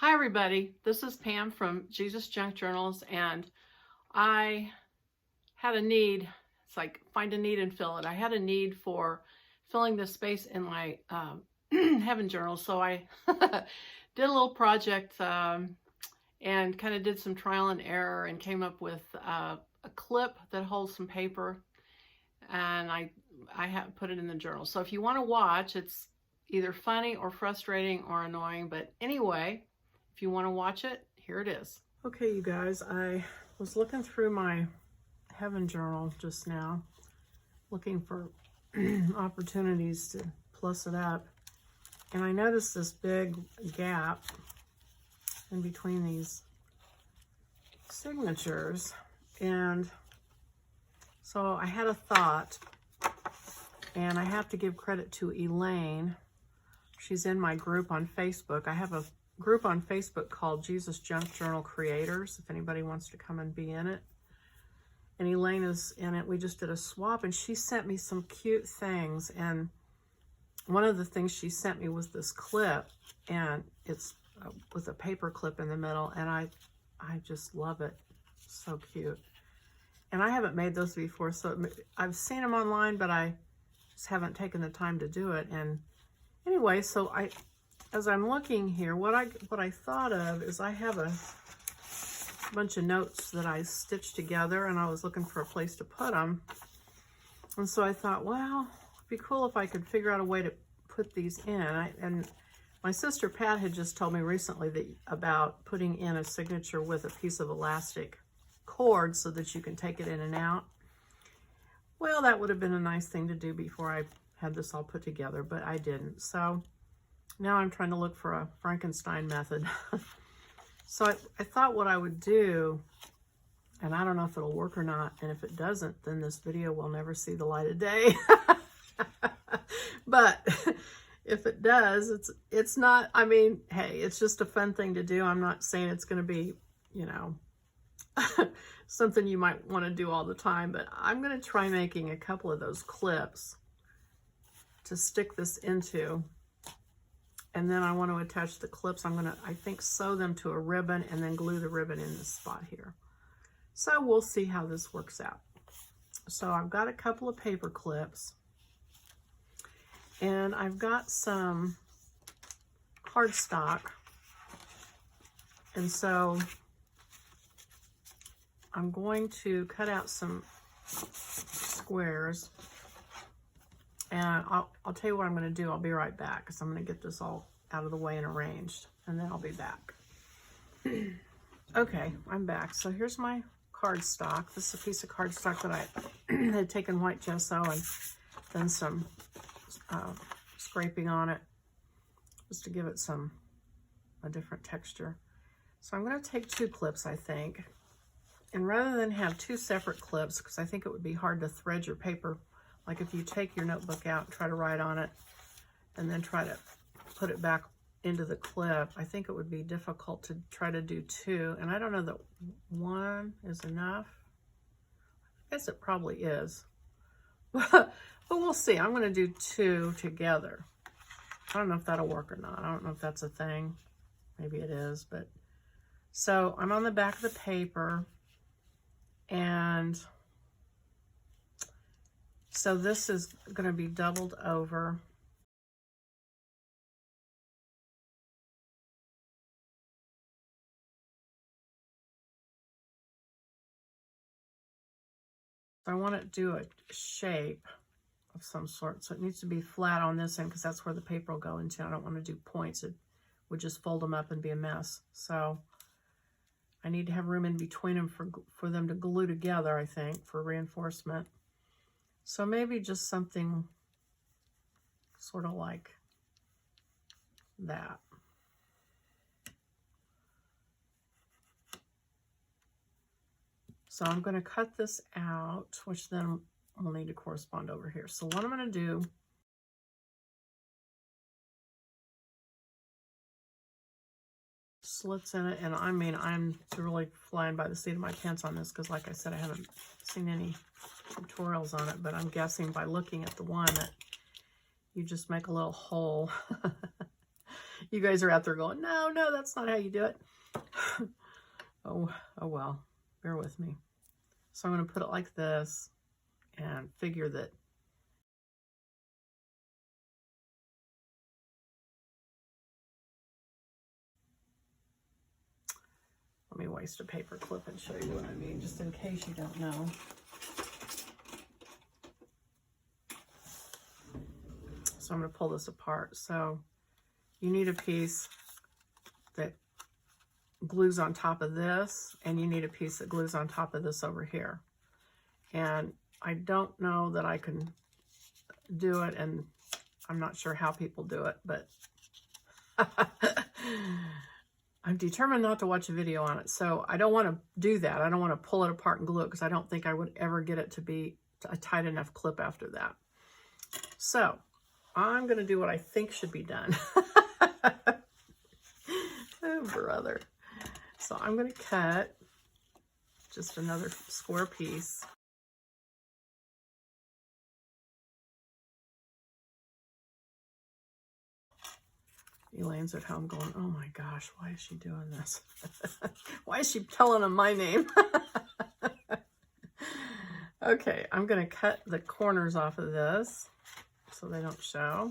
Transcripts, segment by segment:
Hi everybody, this is Pam from Jesus Junk Journals, and I had a need. It's like find a need and fill it. I had a need for filling this space in my heaven journal, so I did a little project and kind of did some trial and error and came up with a clip that holds some paper, and I have put it in the journal. So if you want to watch, it's either funny or frustrating or annoying, but anyway, if you want to watch it, here it is. Okay, you guys, I was looking through my heaven journal just now, looking for opportunities to plus it up. And I noticed this big gap in between these signatures. And so I had a thought, and I have to give credit to Elaine. She's in my group on Facebook. I have a group on Facebook called Jesus Junk Journal Creators, if anybody wants to come and be in it. And Elaine is in it. We just did a swap, and she sent me some cute things. And one of the things she sent me was this clip, and it's with a paper clip in the middle, and I just love it. So cute. And I haven't made those before, so I've seen them online, but I just haven't taken the time to do it. And anyway, so as I'm looking here, what I thought of is I have a bunch of notes that I stitched together, and I was looking for a place to put them. And so I thought, well, it'd be cool if I could figure out a way to put these in. And my sister Pat had just told me recently about putting in a signature with a piece of elastic cord so that you can take it in and out. Well, that would have been a nice thing to do before I had this all put together, but I didn't. So now I'm trying to look for a Frankenstein method. So I thought what I would do, and I don't know if it'll work or not, and if it doesn't, then this video will never see the light of day. But if it does, it's not, I mean, hey, it's just a fun thing to do. I'm not saying it's going to be, you know, something you might want to do all the time, but I'm going to try making a couple of those clips to stick this into. And then I want to attach the clips. I'm going to, I think, sew them to a ribbon and then glue the ribbon in this spot here. So we'll see how this works out. So I've got a couple of paper clips, and I've got some cardstock. And so I'm going to cut out some squares. And I'll tell you what I'm going to do. I'll be right back because I'm going to get this all out of the way and arranged, and then I'll be back. Okay, I'm back. So here's my cardstock. This is a piece of cardstock that I had taken white gesso and done some scraping on it just to give it a different texture. So I'm going to take two clips, I think, and rather than have two separate clips, because I think it would be hard to thread your paper. Like if you take your notebook out and try to write on it and then try to put it back into the clip, I think it would be difficult to try to do two. And I don't know that one is enough. I guess it probably is. But we'll see. I'm going to do two together. I don't know if that'll work or not. I don't know if that's a thing. Maybe it is. But so I'm on the back of the paper, and so this is going to be doubled over. So I want to do a shape of some sort. So it needs to be flat on this end because that's where the paper will go into. I don't want to do points. It would just fold them up and be a mess. So I need to have room in between them for them to glue together, I think, for reinforcement. So maybe just something sort of like that. So I'm going to cut this out, which then will need to correspond over here. So what I'm going to do, slits in it, and I mean, I'm really flying by the seat of my pants on this because, like I said, I haven't seen any tutorials on it, but I'm guessing by looking at the one that you just make a little hole You guys are out there going, no, no, that's not how you do it. Oh well, bear with me. So I'm going to put it like this and figure that let me waste a paper clip and show you what I mean, just in case you don't know. So I'm going to pull this apart. So you need a piece that glues on top of this, and you need a piece that glues on top of this over here. And I don't know that I can do it, and I'm not sure how people do it, but I'm determined not to watch a video on it. So I don't want to do that. I don't want to pull it apart and glue it because I don't think I would ever get it to be a tight enough clip after that. So I'm going to do what I think should be done. Oh, brother. So I'm going to cut just another square piece. Elaine's at home going, oh my gosh, why is she doing this? Why is she telling him my name? Okay, I'm going to cut the corners off of this so they don't show.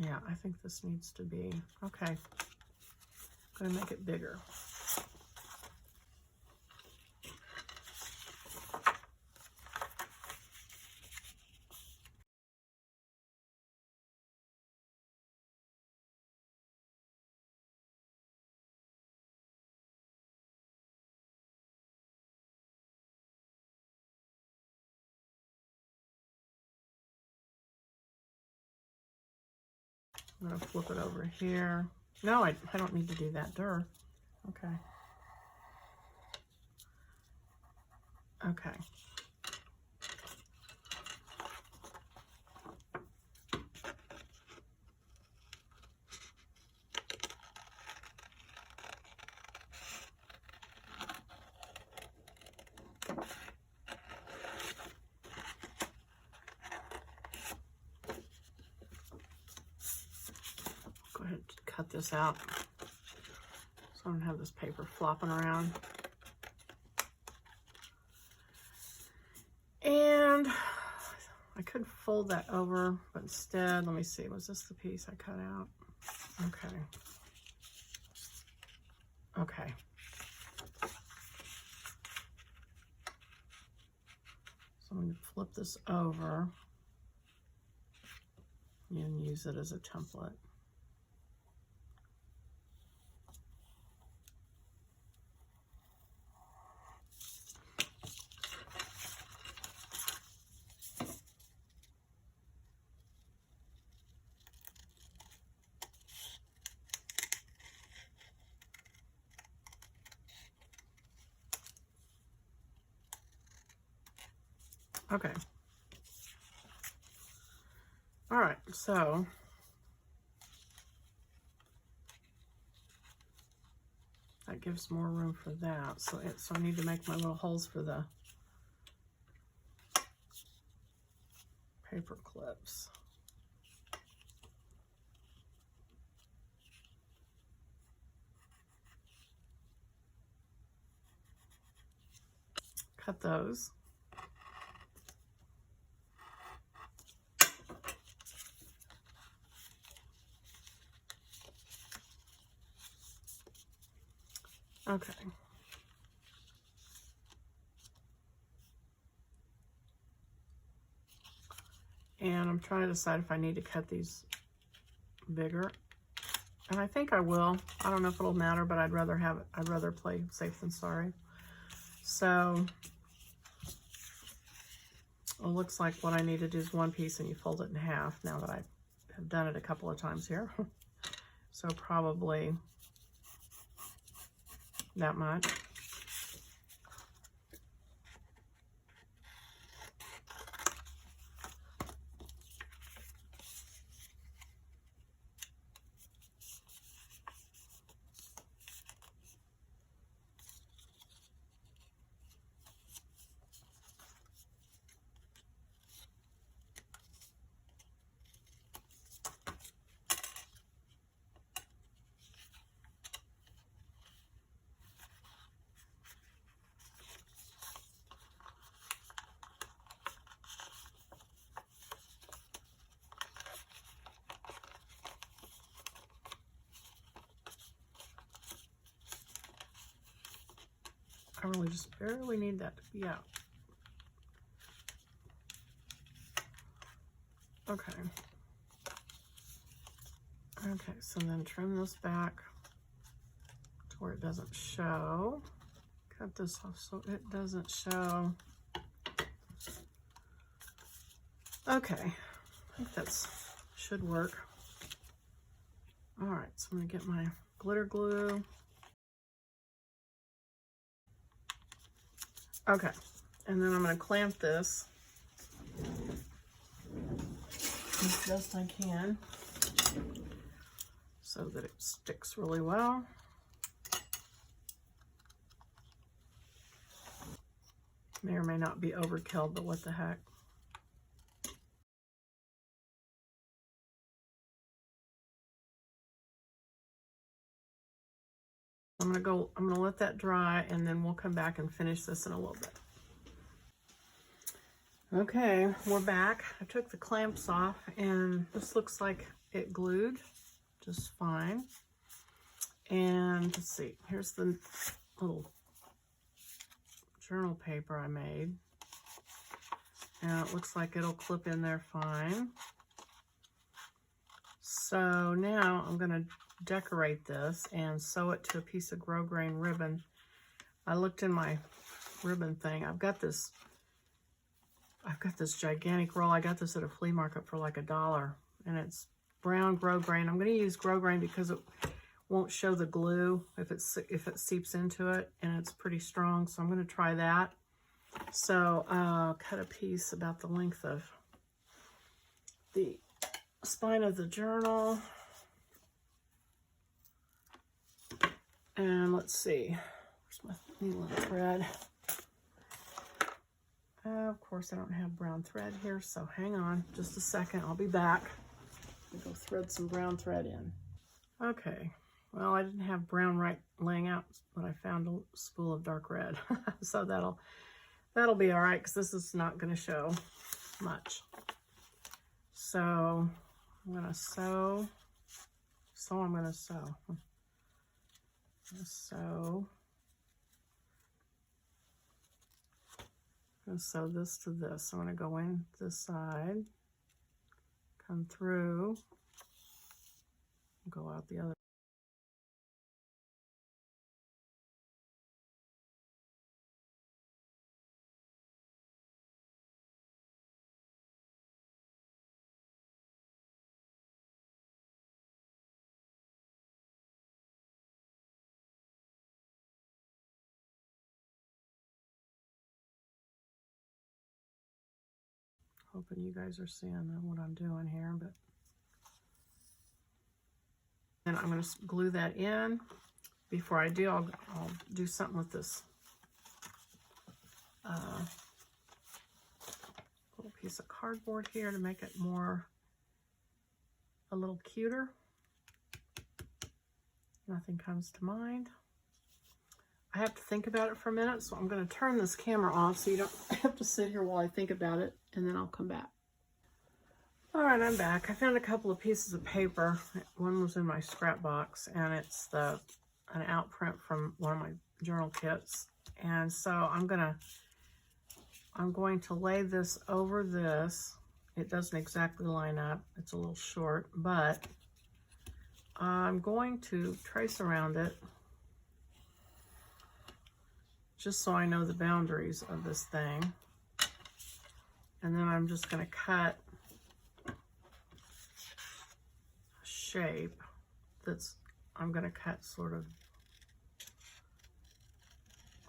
Yeah, I think this needs to be, okay. I'm going to make it bigger. I'm going to flip it over here. No, I don't need to do that. Durr. Okay. Okay. Go ahead and cut this out so I don't have this paper flopping around. And I could fold that over, but instead, let me see, was this the piece I cut out? Okay. Okay. So I'm going to flip this over and use it as a template. Okay. All right, so that gives more room for that. So I need to make my little holes for the paper clips. Cut those. Okay. And I'm trying to decide if I need to cut these bigger. And I think I will. I don't know if it'll matter, but I'd rather play safe than sorry. So it looks like what I need to do is one piece and you fold it in half now that I have done it a couple of times here. So probably that much. I really just barely need that to be out. Okay. Okay, so then trim this back to where it doesn't show. Cut this off so it doesn't show. Okay, I think that's should work. All right, so I'm gonna get my glitter glue. Okay, and then I'm gonna clamp this as best I can so that it sticks really well. May or may not be overkill, but what the heck. I'm gonna let that dry, and then we'll come back and finish this in a little bit. Okay, we're back. I took the clamps off, and this looks like it glued just fine. And let's see, here's the little journal paper I made. And it looks like it'll clip in there fine. So now I'm gonna decorate this and sew it to a piece of grosgrain ribbon. I looked in my ribbon thing. I've got this gigantic roll. I got this at a flea market for like $1, and it's brown grosgrain. I'm going to use grosgrain because it won't show the glue if it seeps into it, and it's pretty strong. So I'm going to try that. So cut a piece about the length of the spine of the journal. And let's see, where's my needle and thread? Of course, I don't have brown thread here, so hang on just a second. I'll be back. I'll go thread some brown thread in. Okay, well, I didn't have brown right laying out, but I found a spool of dark red. So that'll be all right, because this is not going to show much. So I'm going to sew. I'm going to sew. So I'm going to sew this to this. I'm going to go in this side, come through, go out the other. Hoping you guys are seeing what I'm doing here, but and I'm going to glue that in. Before I do, I'll do something with this little piece of cardboard here to make it a little cuter. Nothing comes to mind. I have to think about it for a minute, so I'm going to turn this camera off so you don't have to sit here while I think about it, and then I'll come back. All right, I'm back. I found a couple of pieces of paper. One was in my scrap box, and it's an outprint from one of my journal kits. And so I'm going to lay this over this. It doesn't exactly line up. It's a little short, but I'm going to trace around it just so I know the boundaries of this thing. And then I'm just going to cut a shape I'm going to cut sort of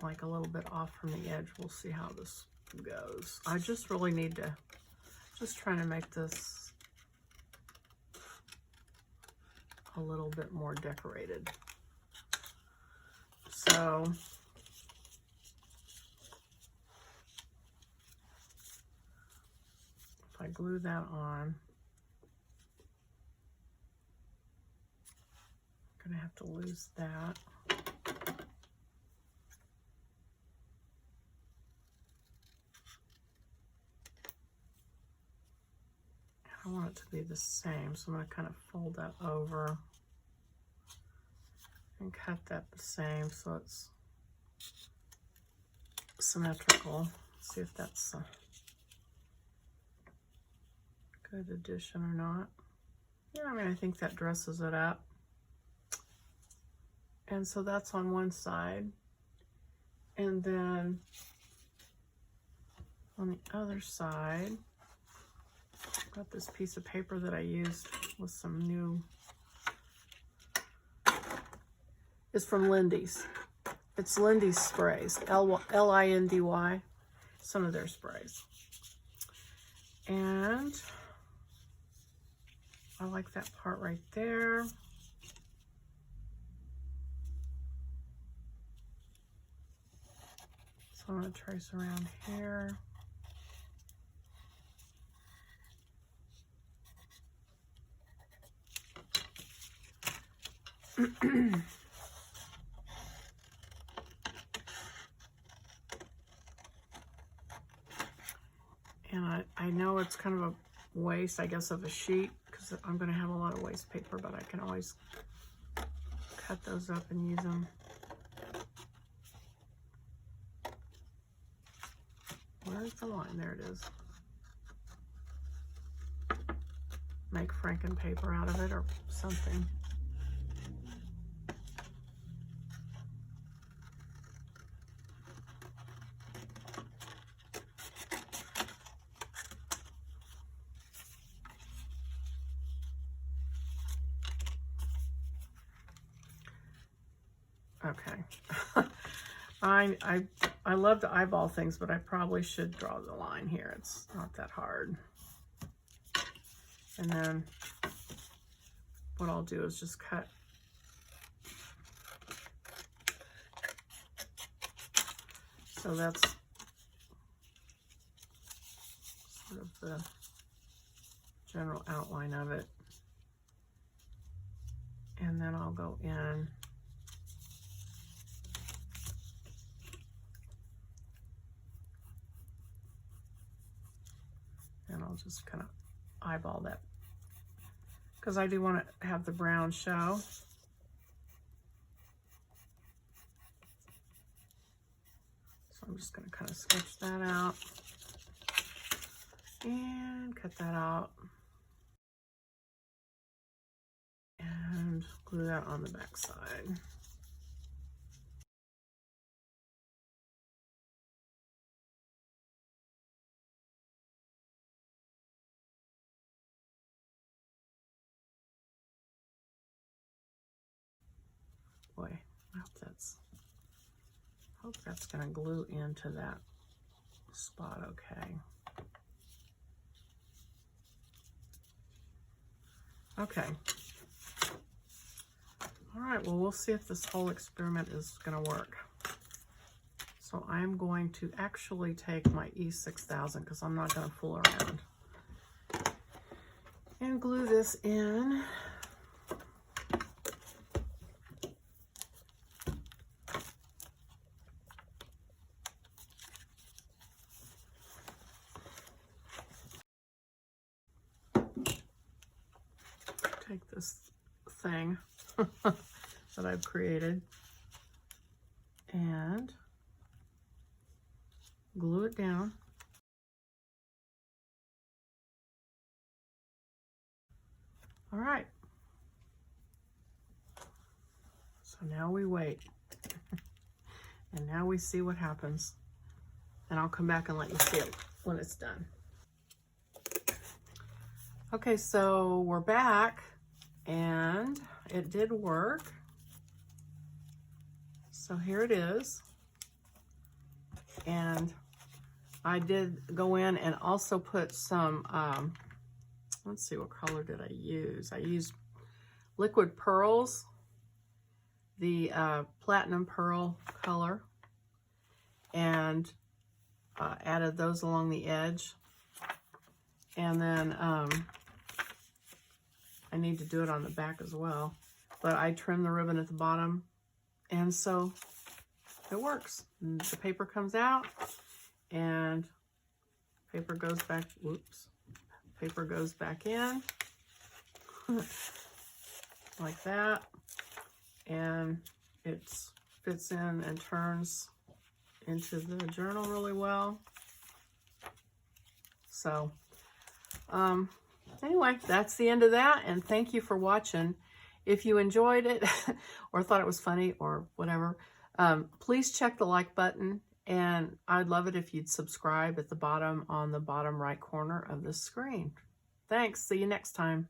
like a little bit off from the edge. We'll see how this goes. I just really need to, trying to make this a little bit more decorated. So if I glue that on, I'm gonna have to lose that. I want it to be the same, so I'm going to kind of fold that over and cut that the same so it's symmetrical. Let's see if that's a good addition or not. Yeah, I mean, I think that dresses it up. And so that's on one side. And then on the other side, I've got this piece of paper that I used with some new, it's from Lindy's. It's Lindy's sprays, L-I-N-D-Y, some of their sprays. And I like that part right there. So I'm going to trace around here. And I know it's kind of a waste, I guess, of a sheet, because I'm going to have a lot of waste paper, but I can always cut those up and use them. Where's the line? There it is. Make Franken paper out of it or something. Okay. I love to eyeball things, but I probably should draw the line here. It's not that hard. And then what I'll do is just cut. So that's sort of the general outline of it. And then I'll go in and I'll just kind of eyeball that, because I do want to have the brown show. So I'm just going to kind of sketch that out and cut that out and glue that on the back side. Boy, I hope that's going to glue into that spot okay. Okay. All right, well, we'll see if this whole experiment is going to work. So I'm going to actually take my E6000, because I'm not going to fool around, and glue this in. Take this thing that I've created and glue it down. All right. So now we wait. And now we see what happens. And I'll come back and let you see it when it's done. Okay, so we're back. And it did work. So here it is. And I did go in and also put some, let's see, what color did I use? I used liquid pearls, the platinum pearl color, and added those along the edge. And then I need to do it on the back as well, but I trimmed the ribbon at the bottom, and so it works. And the paper comes out, and paper goes back, whoops, paper goes back in, like that, and it fits in and turns into the journal really well. So, anyway, that's the end of that, and thank you for watching. If you enjoyed it or thought it was funny or whatever, please check the like button, and I'd love it if you'd subscribe at the bottom on the bottom right corner of the screen. Thanks. See you next time.